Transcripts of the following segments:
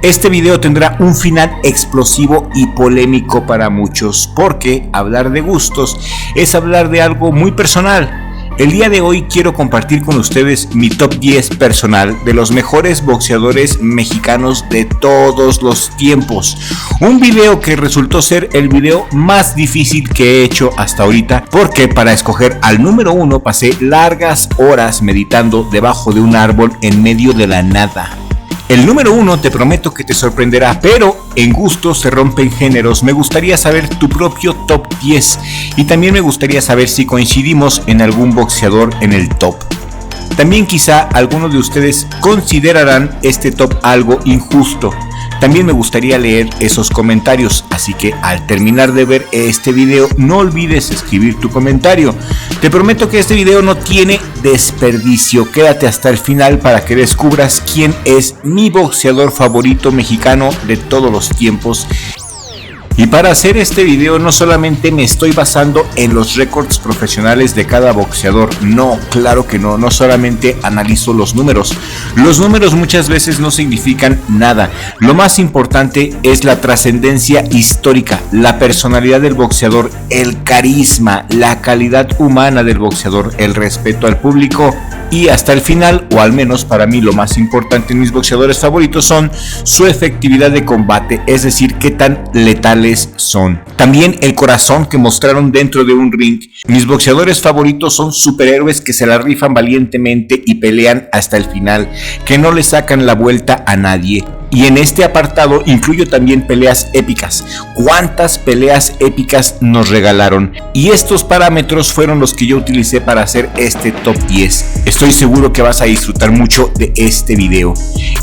Este video tendrá un final explosivo y polémico para muchos, porque hablar de gustos es hablar de algo muy personal. El día de hoy quiero compartir con ustedes mi top 10 personal de los mejores boxeadores mexicanos de todos los tiempos. Un video que resultó ser el video más difícil que he hecho hasta ahorita, porque para escoger al número 1 pasé largas horas meditando debajo de un árbol en medio de la nada. El número 1 te prometo que te sorprenderá, pero en gustos se rompen géneros. Me gustaría saber tu propio top 10 y también me gustaría saber si coincidimos en algún boxeador en el top. También quizá algunos de ustedes considerarán este top algo injusto. También me gustaría leer esos comentarios, así que al terminar de ver este video no olvides escribir tu comentario. Te prometo que este video no tiene desperdicio. Quédate hasta el final para que descubras quién es mi boxeador favorito mexicano de todos los tiempos. Y para hacer este video no solamente me estoy basando en los récords profesionales de cada boxeador, no, claro que no solamente analizo los números. Los números muchas veces no significan nada. Lo más importante es la trascendencia histórica, la personalidad del boxeador, el carisma, la calidad humana del boxeador, el respeto al público. Y hasta el final, o al menos para mí lo más importante en mis boxeadores favoritos son su efectividad de combate, es decir, qué tan letales son. También el corazón que mostraron dentro de un ring. Mis boxeadores favoritos son superhéroes que se la rifan valientemente y pelean hasta el final, que no le sacan la vuelta a nadie. Y en este apartado incluyo también peleas épicas. ¿Cuántas peleas épicas nos regalaron? Y estos parámetros fueron los que yo utilicé para hacer este top 10. Estoy seguro que vas a disfrutar mucho de este video.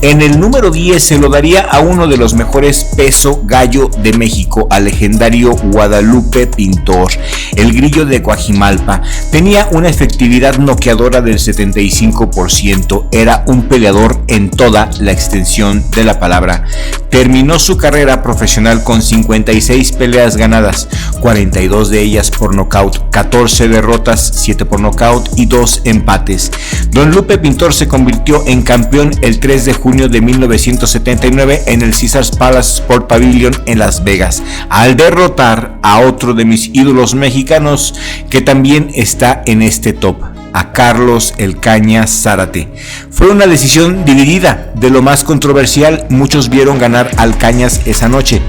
En el número 10 se lo daría a uno de los mejores peso gallo de México, al legendario Guadalupe Pintor, el grillo de Coajimalpa. Tenía una efectividad noqueadora del 75%. Era un peleador en toda la extensión de la palabra. Terminó su carrera profesional con 56 peleas ganadas, 42 de ellas por nocaut, 14 derrotas, 7 por nocaut y 2 empates. Don Lupe Pintor se convirtió en campeón el 3 de junio de 1979 en el Caesars Palace Sport Pavilion en Las Vegas, al derrotar a otro de mis ídolos mexicanos que también está en este top, a Carlos El Caña Zárate. Fue una decisión dividida, de lo más controversial. Muchos vieron ganar al Cañas esa noche.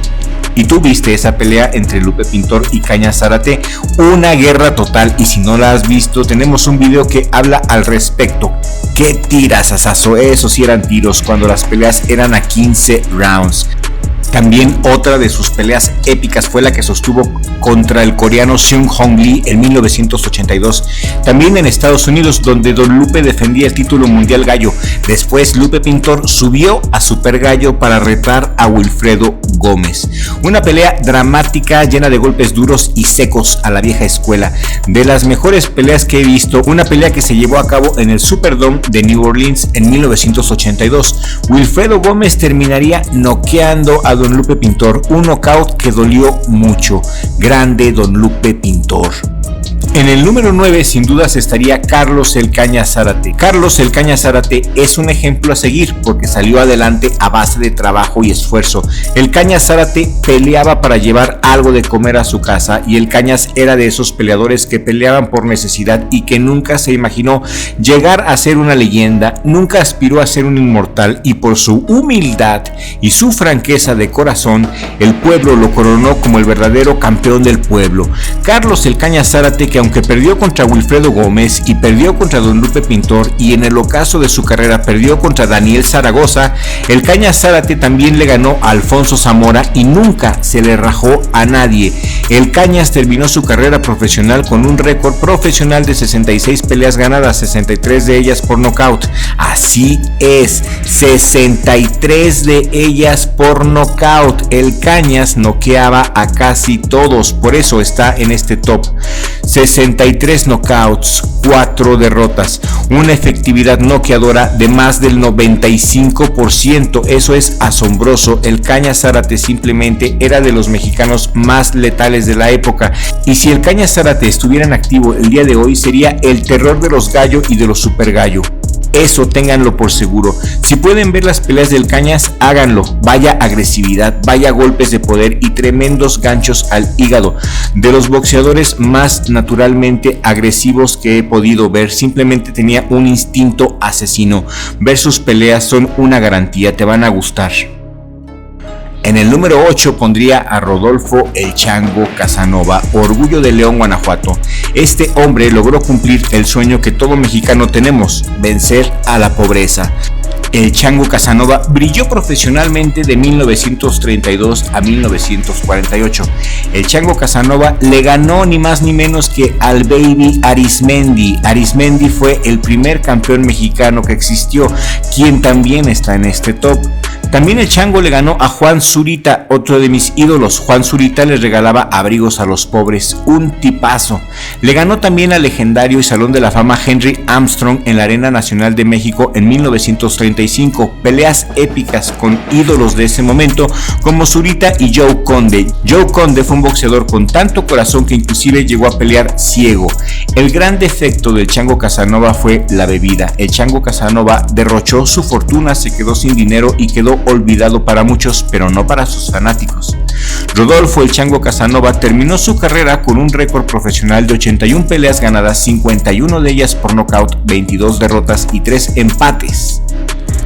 Y tú viste esa pelea entre Lupe Pintor y Caña Zárate, una guerra total. Y si no la has visto, tenemos un video que habla al respecto. ¡Qué tiras, asazo! Esos sí eran tiros, cuando las peleas eran a 15 rounds. También otra de sus peleas épicas fue la que sostuvo contra el coreano Seung Hong Lee en 1982, también en Estados Unidos, donde Don Lupe defendía el título mundial gallo. Después Lupe Pintor subió a Super Gallo para retar a Wilfredo Gómez. Una pelea dramática, llena de golpes duros y secos a la vieja escuela. De las mejores peleas que he visto, una pelea que se llevó a cabo en el Superdome de New Orleans en 1982. Wilfredo Gómez terminaría noqueando a Don Lupe Pintor, un knockout que dolió mucho. Grande Don Lupe Pintor. En el número 9 sin dudas estaría Carlos El Caña Zárate. Carlos El Caña Zárate es un ejemplo a seguir porque salió adelante a base de trabajo y esfuerzo. El Caña Zárate peleaba para llevar algo de comer a su casa, y el Cañas era de esos peleadores que peleaban por necesidad y que nunca se imaginó llegar a ser una leyenda, nunca aspiró a ser un inmortal, y por su humildad y su franqueza de corazón, el pueblo lo coronó como el verdadero campeón del pueblo. Carlos El Caña Zárate, que aunque perdió contra Wilfredo Gómez y perdió contra Don Lupe Pintor, y en el ocaso de su carrera perdió contra Daniel Zaragoza, el Caña Zárate también le ganó a Alfonso Zamora y nunca se le rajó a nadie. El Cañas terminó su carrera profesional con un récord profesional de 66 peleas ganadas, 63 de ellas por nocaut. Así es, 63 de ellas por nocaut. El Cañas noqueaba a casi todos, por eso está en este top. 63 knockouts, 4 derrotas, una efectividad noqueadora de más del 95%. Eso es asombroso. El Caña Zárate simplemente era de los mexicanos más letales de la época, y si el Caña Zárate estuviera en activo el día de hoy, sería el terror de los gallo y de los super gallo. Eso ténganlo por seguro. Si pueden ver las peleas del Cañas, háganlo. Vaya agresividad, vaya golpes de poder y tremendos ganchos al hígado. De los boxeadores más naturalmente agresivos que he podido ver. Simplemente tenía un instinto asesino. Ver sus peleas son una garantía, te van a gustar. En el número 8 pondría a Rodolfo El Chango Casanova, orgullo de León, Guanajuato. Este hombre logró cumplir el sueño que todo mexicano tenemos, vencer a la pobreza. El Chango Casanova brilló profesionalmente de 1932 a 1948. El Chango Casanova le ganó ni más ni menos que al Baby Arismendi. Arismendi fue el primer campeón mexicano que existió, quien también está en este top. También el Chango le ganó a Juan Zurita, otro de mis ídolos. Juan Zurita les regalaba abrigos a los pobres, un tipazo. Le ganó también al legendario y Salón de la Fama Henry Armstrong en la Arena Nacional de México en 1935. Peleas épicas con ídolos de ese momento como Zurita y Joe Conde. Joe Conde fue un boxeador con tanto corazón que inclusive llegó a pelear ciego. El gran defecto del Chango Casanova fue la bebida. El Chango Casanova derrochó su fortuna, se quedó sin dinero y quedó olvidado para muchos, pero no para sus fanáticos. Rodolfo El Chango Casanova terminó su carrera con un récord profesional de 81 peleas ganadas, 51 de ellas por nocaut, 22 derrotas y 3 empates.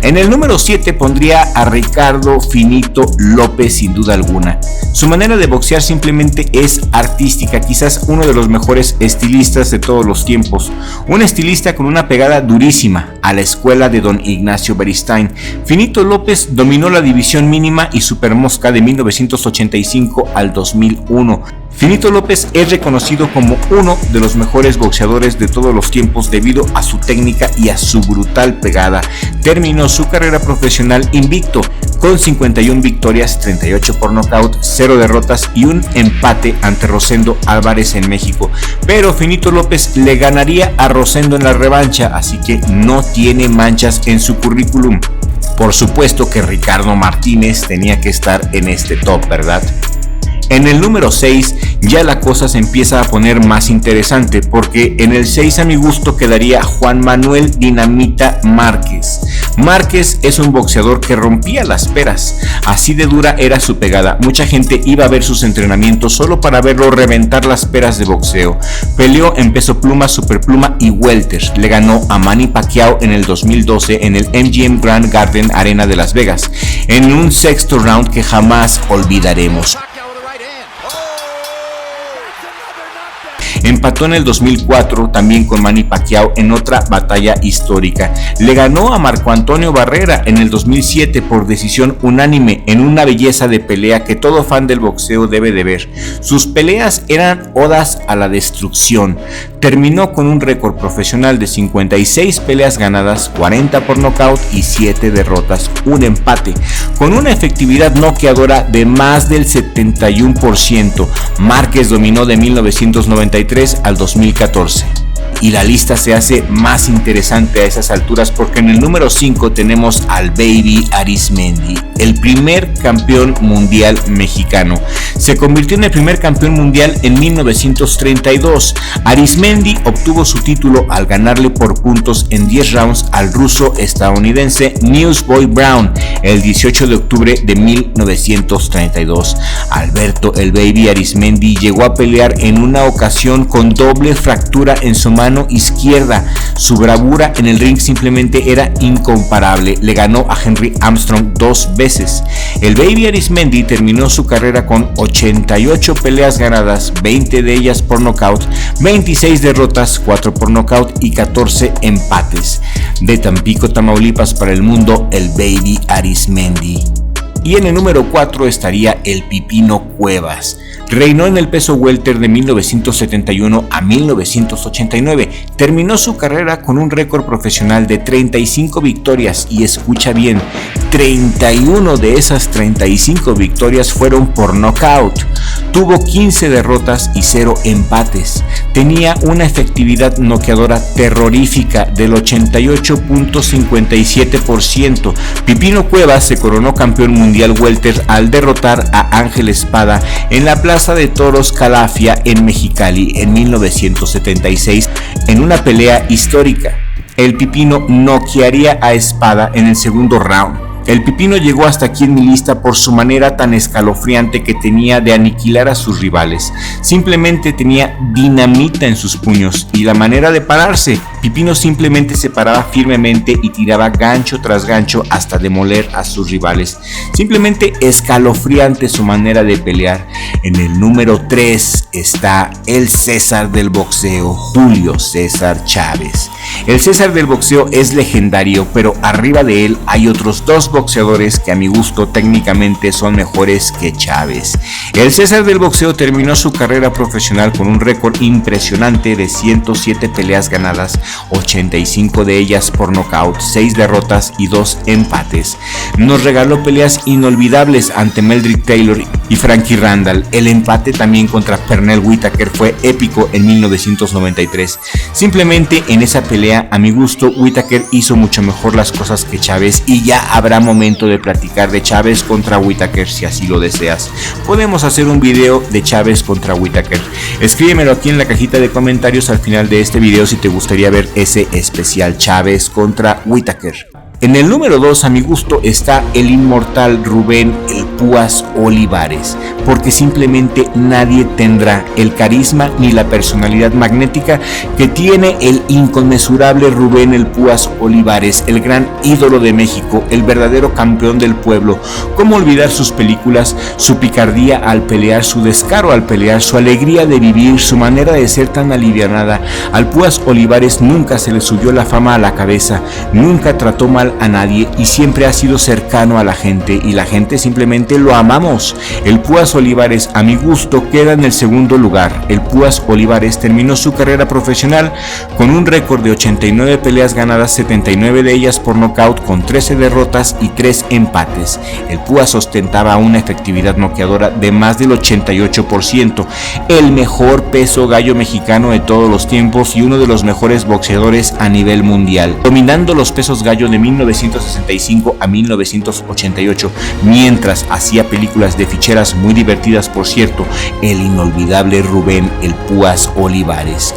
En el número 7 pondría a Ricardo Finito López, sin duda alguna. Su manera de boxear simplemente es artística, quizás uno de los mejores estilistas de todos los tiempos. Un estilista con una pegada durísima, a la escuela de don Ignacio Beristain. Finito López dominó la división mínima y supermosca de 1985 al 2001. Finito López es reconocido como uno de los mejores boxeadores de todos los tiempos debido a su técnica y a su brutal pegada. Terminó su carrera profesional invicto, con 51 victorias, 38 por nocaut, 0 derrotas y un empate ante Rosendo Álvarez en México. Pero Finito López le ganaría a Rosendo en la revancha, así que no tiene manchas en su currículum. Por supuesto que Ricardo Martínez tenía que estar en este top, ¿verdad? En el número 6 ya la cosa se empieza a poner más interesante, porque en el 6 a mi gusto quedaría Juan Manuel Dinamita Márquez. Márquez es un boxeador que rompía las peras, así de dura era su pegada. Mucha gente iba a ver sus entrenamientos solo para verlo reventar las peras de boxeo. Peleó en peso pluma, superpluma y welter. Le ganó a Manny Pacquiao en el 2012 en el MGM Grand Garden Arena de Las Vegas, en un sexto round que jamás olvidaremos. Empató en el 2004 también con Manny Pacquiao en otra batalla histórica. Le ganó a Marco Antonio Barrera en el 2007 por decisión unánime en una belleza de pelea que todo fan del boxeo debe de ver. Sus peleas eran odas a la destrucción. Terminó con un récord profesional de 56 peleas ganadas, 40 por nocaut y 7 derrotas, un empate, con una efectividad noqueadora de más del 71%. Márquez dominó de 1993 al 2014. Y la lista se hace más interesante a esas alturas porque en el número 5 tenemos al Baby Arismendi, el primer campeón mundial mexicano. Se convirtió en el primer campeón mundial en 1932. Arismendi obtuvo su título al ganarle por puntos en 10 rounds al ruso estadounidense Newsboy Brown el 18 de octubre de 1932. Alberto el Baby Arismendi llegó a pelear en una ocasión con doble fractura en su mano izquierda. Su bravura en el ring simplemente era incomparable. Le ganó a Henry Armstrong 2 veces. El Baby Arismendi terminó su carrera con 88 peleas ganadas, 20 de ellas por nocaut, 26 derrotas, 4 por nocaut y 14 empates. De Tampico, Tamaulipas para el mundo, el Baby Arismendi. Y en el número 4 estaría el Pipino Cuevas. Reinó en el peso welter de 1971 a 1989. Terminó su carrera con un récord profesional de 35 victorias y escucha bien, 31 de esas 35 victorias fueron por nocaut. Tuvo 15 derrotas y 0 empates. Tenía una efectividad noqueadora terrorífica del 88.57%. Pipino Cuevas se coronó campeón mundial welter al derrotar a Ángel Espada en la Plaza de Toros Calafia en Mexicali en 1976 en una pelea histórica. El Pipino noquearía a Espada en el segundo round. El Pipino llegó hasta aquí en mi lista por su manera tan escalofriante que tenía de aniquilar a sus rivales. Simplemente tenía dinamita en sus puños y la manera de pararse. Pipino simplemente se paraba firmemente y tiraba gancho tras gancho hasta demoler a sus rivales. Simplemente escalofriante su manera de pelear. En el número 3 está el César del boxeo, Julio César Chávez. El César del boxeo es legendario, pero arriba de él hay otros dos boxeadores que a mi gusto técnicamente son mejores que Chávez. El César del boxeo terminó su carrera profesional con un récord impresionante de 107 peleas ganadas, 85 de ellas por nocaut, 6 derrotas y 2 empates. Nos regaló peleas inolvidables ante Meldrick Taylor y Frankie Randall. El empate también contra Pernell Whitaker fue épico en 1993. Simplemente en esa pelea, a mi gusto, Whitaker hizo mucho mejor las cosas que Chávez y ya habrá momento de platicar de Chávez contra Whitaker si así lo deseas. Podemos hacer un video de Chávez contra Whitaker. Escríbemelo aquí en la cajita de comentarios al final de este video si te gustaría ver ese especial Chávez contra Whitaker. En el número 2 a mi gusto está el inmortal Rubén el Púas Olivares, porque simplemente nadie tendrá el carisma ni la personalidad magnética que tiene el inconmensurable Rubén el Púas Olivares, el gran ídolo de México, el verdadero campeón del pueblo. ¿Cómo olvidar sus películas, su picardía al pelear, su descaro al pelear, su alegría de vivir, su manera de ser tan alivianada? Al Púas Olivares nunca se le subió la fama a la cabeza, nunca trató mal a nadie y siempre ha sido cercano a la gente y la gente simplemente lo amamos. El Púas Olivares a mi gusto queda en el segundo lugar. El Púas Olivares terminó su carrera profesional con un récord de 89 peleas ganadas, 79 de ellas por nocaut con 13 derrotas y 3 empates. El Púas ostentaba una efectividad noqueadora de más del 88%, el mejor peso gallo mexicano de todos los tiempos y uno de los mejores boxeadores a nivel mundial, dominando los pesos gallo de 1965 a 1988, mientras hacía películas de ficheras muy divertidas, por cierto, el inolvidable Rubén el Púas Olivares.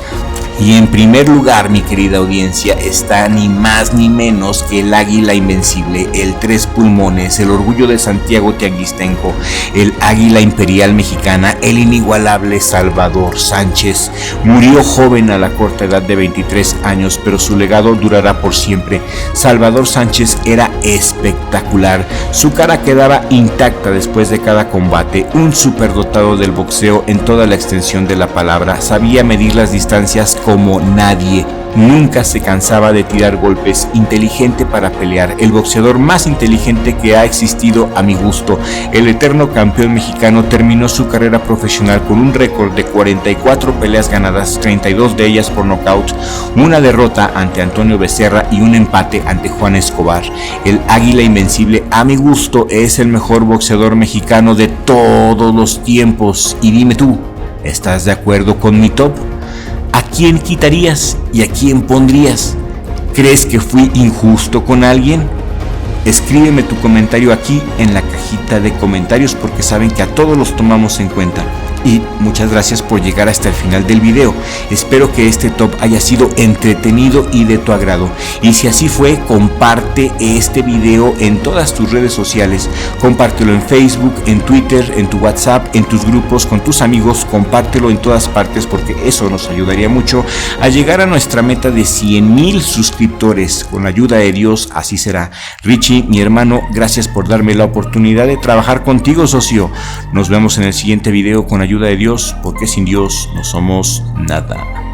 Y en primer lugar, mi querida audiencia, está ni más ni menos que el águila invencible, el tres pulmones, el orgullo de Santiago Tianguistenco, el águila imperial mexicana, el inigualable Salvador Sánchez. Murió joven a la corta edad de 23 años, pero su legado durará por siempre. Salvador Sánchez era espectacular, su cara quedaba intacta después de cada combate, un superdotado del boxeo en toda la extensión de la palabra, sabía medir las distancias como nadie, nunca se cansaba de tirar golpes, inteligente para pelear, el boxeador más inteligente que ha existido a mi gusto. El eterno campeón mexicano terminó su carrera profesional con un récord de 44 peleas ganadas, 32 de ellas por nocaut, una derrota ante Antonio Becerra y un empate ante Juan Escobar. El águila invencible a mi gusto es el mejor boxeador mexicano de todos los tiempos. Y dime tú, ¿estás de acuerdo con mi top? ¿A quién quitarías y a quién pondrías? ¿Crees que fui injusto con alguien? Escríbeme tu comentario aquí en la cajita de comentarios porque saben que a todos los tomamos en cuenta. Y muchas gracias por llegar hasta el final del video. Espero que este top haya sido entretenido y de tu agrado. Y si así fue, comparte este video en todas tus redes sociales. Compártelo en Facebook, en Twitter, en tu WhatsApp, en tus grupos, con tus amigos. Compártelo en todas partes porque eso nos ayudaría mucho a llegar a nuestra meta de 100,000 suscriptores. Con la ayuda de Dios, así será. Richie, mi hermano, gracias por darme la oportunidad de trabajar contigo, socio. Nos vemos en el siguiente video con ayuda de Dios, porque sin Dios no somos nada.